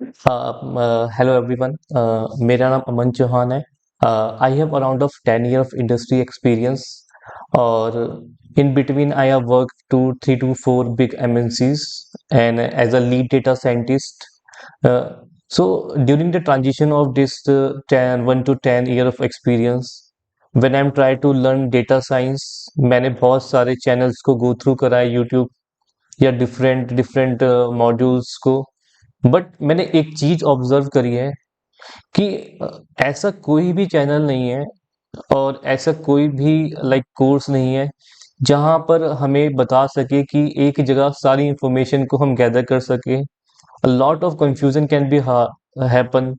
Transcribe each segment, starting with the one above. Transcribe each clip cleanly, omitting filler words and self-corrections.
Hello everyone. मेरा नाम अमन चौहान है. I have around of 10 year of industry experience और in between I have worked to 3 to 4 big MNCs and as a lead data scientist. Uh, so during the transition of this 1 to 10 year of experience, when I'm trying to learn data science, मैंने बहुत सारे channels को go through करा है YouTube या different different modules को. But मैंने एक चीज ऑब्जर्व करी है कि ऐसा कोई भी चैनल नहीं है और ऐसा कोई भी कोर्स नहीं है जहां पर हमें बता सके कि एक जगह सारी इंफॉर्मेशन को हम गैदर कर सके. अ lot of confusion can be happen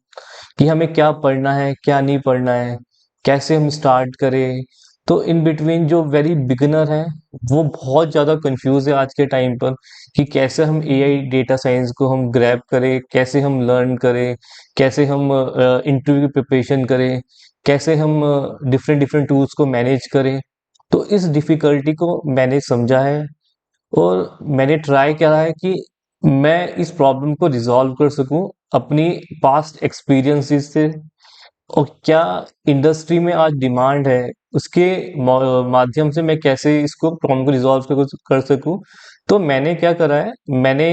कि हमें क्या पढ़ना है क्या नहीं पढ़ना है, कैसे हम स्टार्ट करें. तो इन बिटवीन जो वेरी बिगिनर है वो बहुत ज़्यादा कंफ्यूज है आज के टाइम पर कि कैसे हम एआई डेटा साइंस को हम ग्रैब करें, कैसे हम लर्न करें, कैसे हम इंटरव्यू की प्रिपरेशन करें, कैसे हम डिफरेंट डिफरेंट टूल्स को मैनेज करें. तो इस डिफ़िकल्टी को मैंने समझा है और मैंने ट्राई करा है कि मैं इस प्रॉब्लम को रिज़ॉल्व कर सकूं अपनी पास्ट एक्सपीरियंसेस से. और क्या इंडस्ट्री में आज डिमांड है उसके माध्यम से मैं कैसे इसको प्रॉब्लम को रिजॉल्व कर सकूं. तो मैंने क्या करा है, मैंने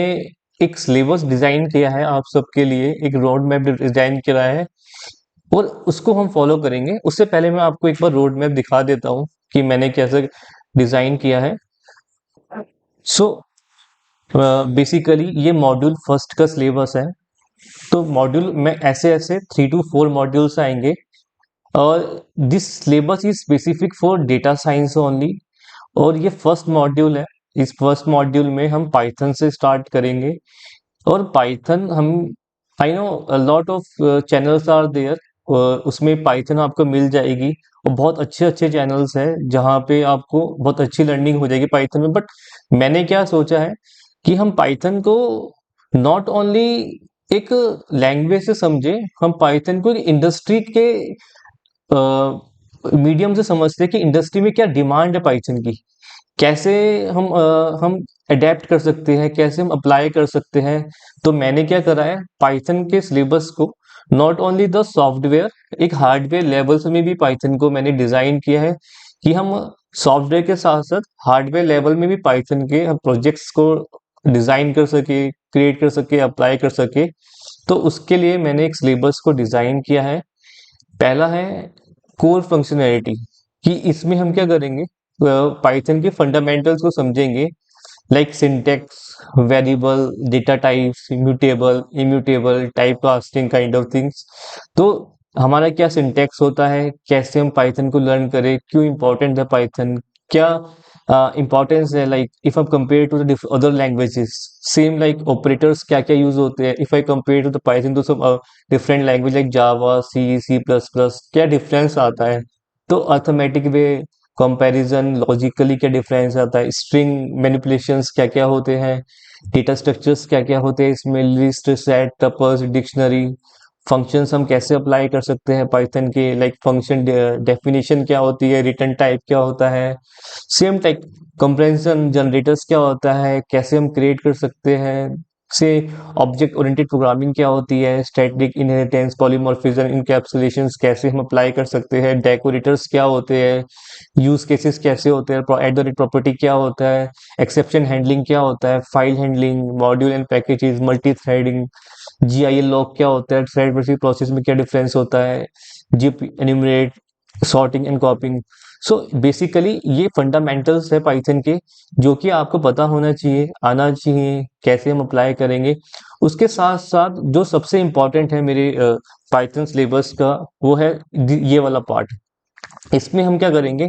एक सिलेबस डिजाइन किया है आप सबके लिए, एक रोड मैप डिजाइन किया है और उसको हम फॉलो करेंगे. उससे पहले मैं आपको एक बार रोड मैप दिखा देता हूँ कि मैंने कैसे डिजाइन किया है. सो बेसिकली ये मॉड्यूल फर्स्ट का सिलेबस है. तो मॉड्यूल में ऐसे ऐसे 3 to 4 मॉड्यूल्स आएंगे और this syllabus is specific for data science only. और ये फर्स्ट मॉड्यूल है. इस फर्स्ट मॉड्यूल में हम पाइथन से स्टार्ट करेंगे और पाइथन हम I know a lot of channels are there. उसमें पाइथन आपको मिल जाएगी और बहुत अच्छे अच्छे चैनल्स हैं जहाँ पे आपको बहुत अच्छी लर्निंग हो जाएगी पाइथन में. बट मैंने क्या सोचा है कि हम पाइथन को नॉट ओनली एक लैंग्वेज से समझे, हम पाइथन को इंडस्ट्री के मीडियम से समझते हैं कि इंडस्ट्री में क्या डिमांड है पाइथन की, कैसे हम अडेप्ट कर सकते हैं, कैसे हम अप्लाई कर सकते हैं. तो मैंने क्या करा है, पाइथन के सिलेबस को नॉट ओनली द सॉफ्टवेयर, एक हार्डवेयर लेवल से में भी पाइथन को मैंने डिजाइन किया है कि हम सॉफ्टवेयर के साथ साथ हार्डवेयर लेवल में भी पाइथन के हम प्रोजेक्ट्स को डिजाइन कर सके, क्रिएट कर सके, अप्लाई कर सके. तो उसके लिए मैंने एक सिलेबस को डिजाइन किया है. पहला है कोर फंक्शनैलिटी, कि इसमें हम क्या करेंगे, पाइथन के फंडामेंटल्स को समझेंगे like syntax, variable, data types, immutable immutable type casting kind of things. तो हमारा क्या सिंटेक्स होता है, कैसे हम पाइथन को लर्न करें, क्यों इंपॉर्टेंट है पाइथन, क्या इंपॉर्टेंस है, like if I compare to the other languages, same like operators क्या क्या यूज होते हैं if I compare to the Python to some different language like Java, C, C plus plus, क्या difference आता है. तो अर्थमेटिक वे कंपैरिजन, लॉजिकली क्या डिफरेंस आता है, स्ट्रिंग मैनिपुलेशंस क्या क्या होते हैं, डेटा स्ट्रक्चर्स क्या क्या होते हैं इसमें, list, set, tuples, dictionary, functions हम कैसे अप्लाई कर सकते हैं पाइथन के, लाइक फंक्शन डेफिनेशन क्या होती है, रिटर्न टाइप क्या होता है, सेम टाइप कंप्रेंशन जनरेटर्स क्या होता है, कैसे हम क्रिएट कर सकते हैं, से ऑब्जेक्ट ओरिएंटेड प्रोग्रामिंग क्या होती है, स्टैटिक इनहेरिटेंस, पॉलीमॉर्फिज्म, इनकैप्सुलेशंस कैसे हम अप्लाई कर सकते हैं, डेकोरेटर्स क्या होते हैं, यूज केसेस कैसे होते हैं, एट द रेट प्रॉपर्टी क्या होता है, एक्सेप्शन हैंडलिंग क्या होता है, file handling, module and packages, multi threading, GIL log क्या होता है, थ्रेड वर्सेस प्रोसेस में क्या डिफरेंस होता है, zip enumerate, sorting and कॉपिंग. So basically ये फंडामेंटल्स है पाइथन के जो कि आपको पता होना चाहिए, आना चाहिए, कैसे हम अप्लाई करेंगे. उसके साथ साथ जो सबसे इम्पोर्टेंट है मेरे पाइथन सिलेबस का, वो है ये वाला पार्ट. इसमें हम क्या करेंगे,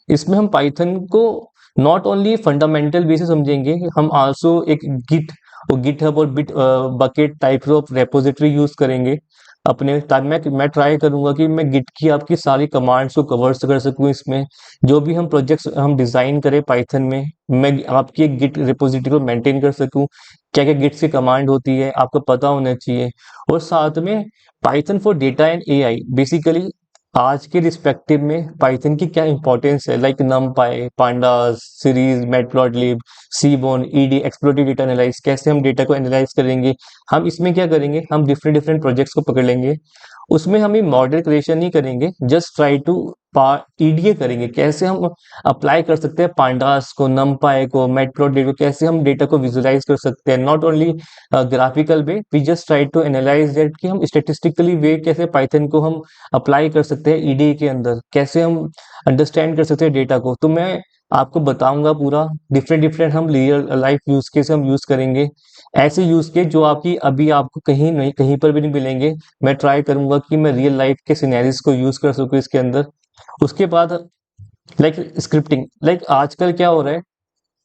इसमें हम पाइथन को नॉट ओनली फंडामेंटल वे से समझेंगे, हम आल्सो एक गिट और गिटहब और bit bucket type of repository use करेंगे अपने, ताकि मैं ट्राई करूंगा कि मैं गिट की आपकी सारी कमांड्स को कवर कर सकूं इसमें. जो भी हम प्रोजेक्ट्स हम डिजाइन करें पाइथन में, मैं आपकी एक गिट रिपोजिटरी को मेंटेन कर सकूं. क्या क्या गिट्स की कमांड होती है आपको पता होना चाहिए. और साथ में Python for data and AI, basically आज के रिस्पेक्टिव में पाइथन की क्या इंपॉर्टेंस है, like NumPy, pandas, series, Matplotlib, Seaborn, ED, explorative data analyse, कैसे हम डेटा को एनालाइज करेंगे। हम इसमें क्या करेंगे, हम डिफरेंट डिफरेंट प्रोजेक्ट्स को पकड़ लेंगे, उसमें हम मॉडल क्रिएशन नहीं करेंगे, जस्ट ट्राई टू ईडीए करेंगे, कैसे हम अप्लाई कर सकते हैं पांडास को, नमपाई को, मैटप्लॉटलिब को, कैसे हम डेटा को विजुलाइज कर सकते हैं, not only graphical way, we just try to analyze that कि हम स्टेटिस्टिकली वे कैसे पाइथन को हम अप्लाई कर सकते हैं ईडी के अंदर, कैसे हम अंडरस्टैंड कर सकते हैं डेटा को। तो मैं आपको बताऊंगा पूरा, डिफरेंट डिफरेंट हम रियल लाइफ यूज केस हम यूज करेंगे, ऐसे यूज केस जो आपकी अभी आपको कहीं नहीं, कहीं पर भी नहीं मिलेंगे। मैं ट्राई करूंगा कि मैं रियल लाइफ के सिनेरियोस को यूज कर सकूं इसके अंदर। उसके बाद लाइक स्क्रिप्टिंग, लाइक आजकल क्या हो रहा है,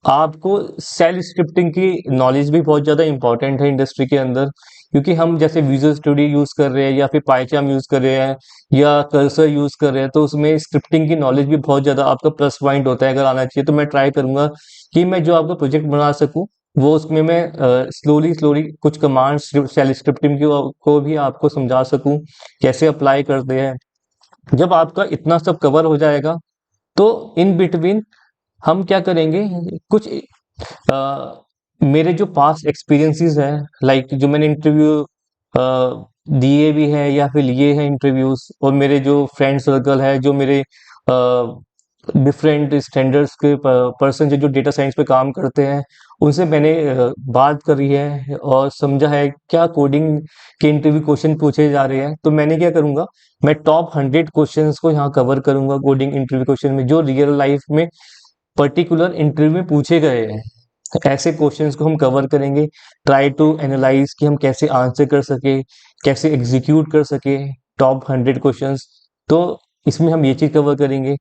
आपको सेल स्क्रिप्टिंग की नॉलेज भी बहुत ज़्यादा इंपॉर्टेंट है इंडस्ट्री के अंदर, क्योंकि हम जैसे विजुअल स्टूडियो यूज़ कर रहे हैं या फिर पाइचाम यूज़ कर रहे हैं या कर्सर यूज़ कर रहे हैं, तो उसमें स्क्रिप्टिंग की नॉलेज भी बहुत ज़्यादा आपका प्लस पॉइंट होता है, अगर आना चाहिए। तो मैं ट्राई करूंगा कि मैं जो आपका प्रोजेक्ट बना सकूं, वो उसमें मैं स्लोली स्लोली कुछ कमांड्स सेल स्क्रिप्टिंग को भी आपको समझा सकूं, कैसे अप्लाई करते हैं। जब आपका इतना सब कवर हो जाएगा, तो इन बिटवीन हम क्या करेंगे, कुछ मेरे जो पास्ट एक्सपीरियंसेस हैं, लाइक जो मैंने इंटरव्यू दिए भी है या फिर लिए हैं इंटरव्यूज, और मेरे जो फ्रेंड सर्कल है, जो मेरे डिफरेंट स्टैंडर्ड्स के पर्सन जो डेटा साइंस पे काम करते हैं, उनसे मैंने बात करी है और समझा है क्या कोडिंग के इंटरव्यू क्वेश्चन पूछे जा रहे हैं। तो मैंने क्या करूंगा, मैं टॉप 100 क्वेश्चंस को यहाँ कवर करूंगा कोडिंग इंटरव्यू क्वेश्चन में, जो रियल लाइफ में पर्टिकुलर इंटरव्यू में पूछे गए हैं। ऐसे क्वेश्चंस को हम कवर करेंगे, ट्राई टू एनालाइज कि हम कैसे आंसर कर सके, कैसे एग्जीक्यूट कर सके टॉप 100 क्वेश्चंस। तो इसमें हम ये चीज कवर करेंगे,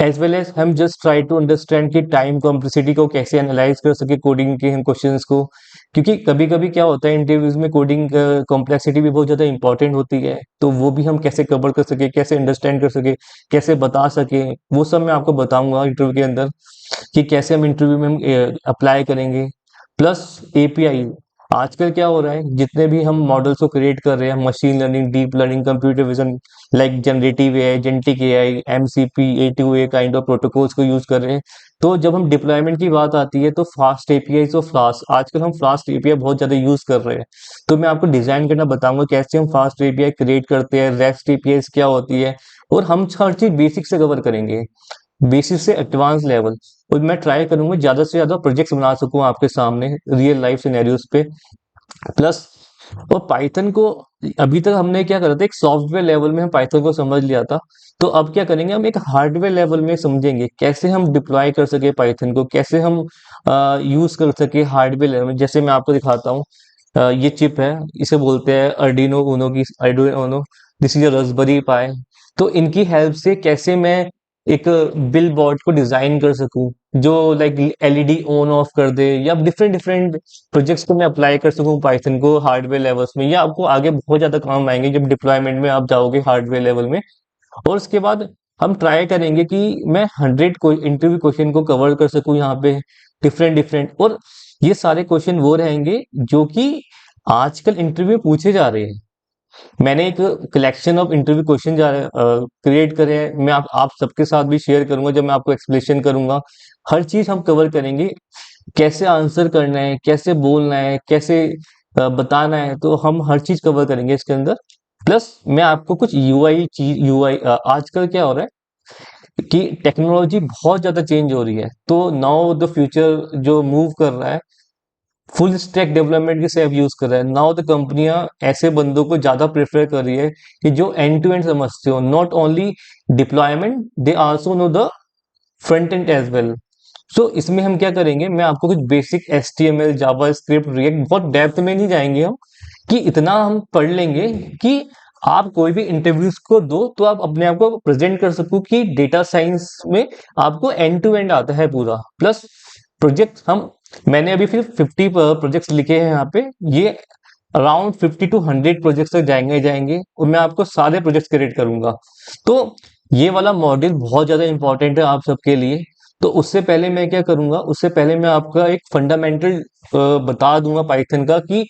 एज वेल एज हम जस्ट ट्राई टू अंडरस्टैंड कि टाइम कॉम्प्लेक्सिटी को कैसे एनालाइज कर सके कोडिंग के हम क्वेश्चंस को, क्योंकि कभी कभी क्या होता है इंटरव्यूज में कोडिंग कॉम्प्लेक्सिटी भी बहुत ज़्यादा इंपॉर्टेंट होती है, तो वो भी हम कैसे कवर कर सके, कैसे अंडरस्टैंड कर सके, कैसे बता सके, वो सब मैं आपको बताऊंगा इंटरव्यू के अंदर कि कैसे हम इंटरव्यू में हम अप्लाई करेंगे। प्लस एपीआई, आजकल क्या हो रहा है, जितने भी हम मॉडल्स को क्रिएट कर रहे हैं, machine learning, deep learning, computer vision, like generative AI, genetic AI, MCP, A two A kind of protocols को यूज कर रहे हैं। तो जब हम डिप्लॉयमेंट की बात आती है, तो फास्ट एपीआई और फ्लास्क, आजकल हम फास्ट एपीआई बहुत ज्यादा यूज कर रहे हैं। तो मैं आपको डिजाइन करना बताऊंगा कैसे हम फास्ट एपीआई क्रिएट करते हैं, रेस्ट एपीआई क्या होती है, और हम हर चीज बेसिक से कवर करेंगे, बेसिक से एडवांस लेवल। और मैं ट्राई करूंगा ज्यादा से ज्यादा प्रोजेक्ट्स बना सकूं आपके सामने रियल लाइफ सिनेरियोस पे। प्लस और पाइथन को, अभी तक हमने क्या करा था, एक सॉफ्टवेयर लेवल में हम पाइथन को समझ लिया था, तो अब क्या करेंगे, हम एक हार्डवेयर लेवल में समझेंगे कैसे हम डिप्लॉय कर सके पाइथन को, कैसे हम यूज कर सके हार्डवेयर लेवल में। जैसे मैं आपको दिखाता हूँ, ये चिप है, इसे बोलते हैं अर्डिनो उनो की, Arduino Uno, this is Raspberry Pi. तो इनकी हेल्प से कैसे मैं एक बिल बोर्ड को डिजाइन कर सकूं, जो लाइक एलईडी ऑन ऑफ कर दे, या डिफरेंट डिफरेंट प्रोजेक्ट्स को मैं अप्लाई कर सकूं पाइथन को हार्डवेयर लेवल्स में। ये आपको आगे बहुत ज्यादा काम आएंगे जब डिप्लॉयमेंट में आप जाओगे हार्डवेयर लेवल में। और उसके बाद हम ट्राई करेंगे कि मैं 100 को इंटरव्यू क्वेश्चन को कवर कर सकूं यहाँ पे, डिफरेंट डिफरेंट। और ये सारे क्वेश्चन वो रहेंगे जो कि आजकल इंटरव्यू में पूछे जा रहे हैं। मैंने एक collection of interview question create करे हैं, मैं आप सबके साथ भी शेयर करूंगा जब मैं आपको एक्सप्लेनेशन करूंगा। हर चीज हम कवर करेंगे, कैसे आंसर करना है, कैसे बोलना है, कैसे बताना है, तो हम हर चीज कवर करेंगे इसके अंदर। प्लस मैं आपको कुछ यूआई चीज, यूआई आजकल क्या हो रहा है कि टेक्नोलॉजी बहुत ज्यादा चेंज हो रही है, तो नाउ द फ्यूचर जो मूव कर रहा है फुल स्टैक डेवलपमेंट की सेव यूज कर रहा है। नाउ द कंपनियां ऐसे बंदों को ज्यादा प्रेफर कर रही है कि जो एंड टू एंड समझते हो, not only deployment, they also know the front end as well. So इसमें हम क्या करेंगे, मैं आपको कुछ basic HTML, JavaScript, React, बहुत डेप्थ में नहीं जाएंगे हम, कि इतना हम पढ़ लेंगे कि आप कोई भी इंटरव्यूज को दो तो आप अपने आप को प्रेजेंट कर सको कि डेटा साइंस में आपको एंड टू एंड आता है पूरा। प्लस प्रोजेक्ट हम, मैंने अभी फिर 50 प्रोजेक्ट्स लिखे हैं यहाँ पे, ये अराउंड 50 to 100 प्रोजेक्ट्स तक जाएंगे जाएंगे, और मैं आपको सारे प्रोजेक्ट्स क्रिएट करूंगा। तो ये वाला मॉड्यूल बहुत ज्यादा इंपॉर्टेंट है आप सबके लिए। तो उससे पहले मैं क्या करूंगा, उससे पहले मैं आपका एक फंडामेंटल बता दूंगा पाइथन का, कि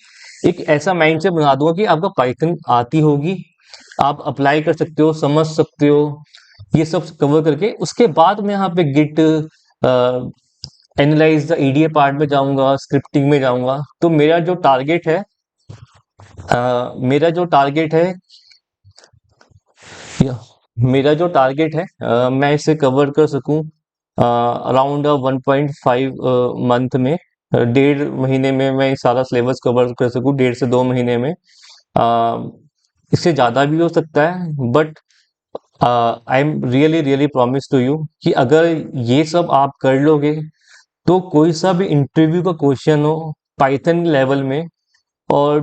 एक ऐसा माइंडसेट बना दूंगा कि आपका पाइथन आती होगी, आप अप्लाई कर सकते हो, समझ सकते हो, ये सब कवर करके उसके बाद मैं यहाँ पे git analyze the EDA part में जाऊंगा, स्क्रिप्टिंग में जाऊंगा। तो मेरा जो टारगेट है या मेरा जो टारगेट है मैं इसे कवर कर सकूं अराउंड 1.5 मंथ में, 1.5 महीने में मैं सारा सिलेबस कवर कर सकूं, 1.5 से 2 महीने में। इससे ज़्यादा भी हो सकता है, but I am really really promise to you कि अगर ये सब आप कर लोगे तो कोई सा भी इंटरव्यू का क्वेश्चन हो पाइथन लेवल में और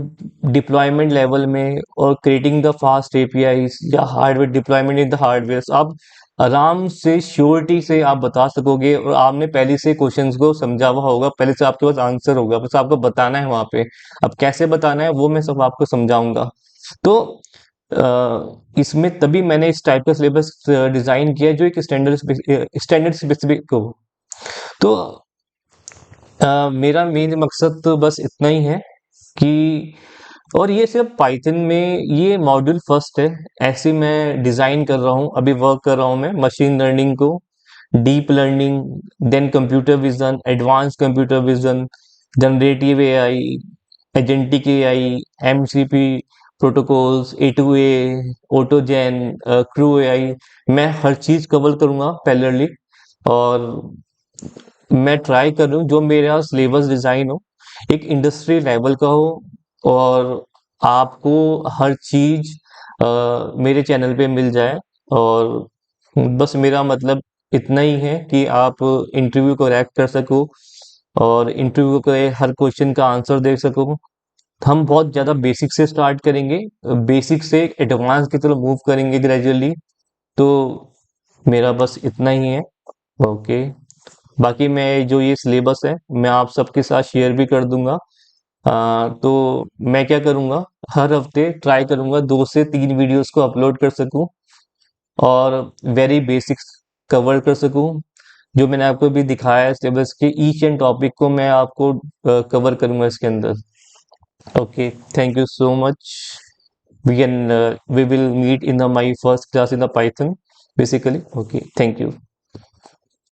डिप्लॉयमेंट लेवल में और क्रिएटिंग द फास्ट एपीआईज या hardware deployment in the hardware, आप आराम से श्योरिटी से आप बता सकोगे और आपने पहले से क्वेश्चंस को समझा हुआ होगा, पहले से आपके पास आंसर होगा, बस आपको बताना है वहां पे। अब कैसे बताना है वो मैं सब आपको समझाऊंगा। तो इसमें तभी मैंने इस टाइप का सिलेबस डिजाइन किया है जो एक स्टैंडर्ड स्पेसिफिक हो। तो मेरा मेन मकसद तो बस इतना ही है कि, और ये सिर्फ पाइथन में ये मॉड्यूल फर्स्ट है, ऐसे मैं डिजाइन कर रहा हूँ, अभी वर्क कर रहा हूँ मैं मशीन लर्निंग को, deep learning, then computer vision, advance computer vision, generative AI, agentic AI, MCP protocols, A to A, AutoGen, crew AI, मैं हर चीज कवर करूंगा पैरेलली। और मैं ट्राई कर रहा हूँ जो मेरा सिलेबस डिजाइन हो एक इंडस्ट्री लेवल का हो, और आपको हर चीज मेरे चैनल पे मिल जाए। और बस मेरा मतलब इतना ही है कि आप इंटरव्यू को क्रैक कर सको और इंटरव्यू के हर क्वेश्चन का आंसर दे सको। हम बहुत ज़्यादा बेसिक से स्टार्ट करेंगे, बेसिक से एडवांस की तरफ मूव करेंगे ग्रेजुअली। तो मेरा बस इतना ही है। ओके, बाकी मैं जो ये सिलेबस है मैं आप सबके साथ शेयर भी कर दूंगा। तो मैं क्या करूंगा, हर हफ्ते ट्राई करूंगा 2 से 3 वीडियोस को अपलोड कर सकूं और वेरी बेसिक्स कवर कर सकूं। जो मैंने आपको भी दिखाया है सिलेबस के ईच एंड टॉपिक को मैं आपको कवर करूंगा इसके अंदर। Okay, thank you so much. We will meet in my first class in the Python basically. Okay, thank you.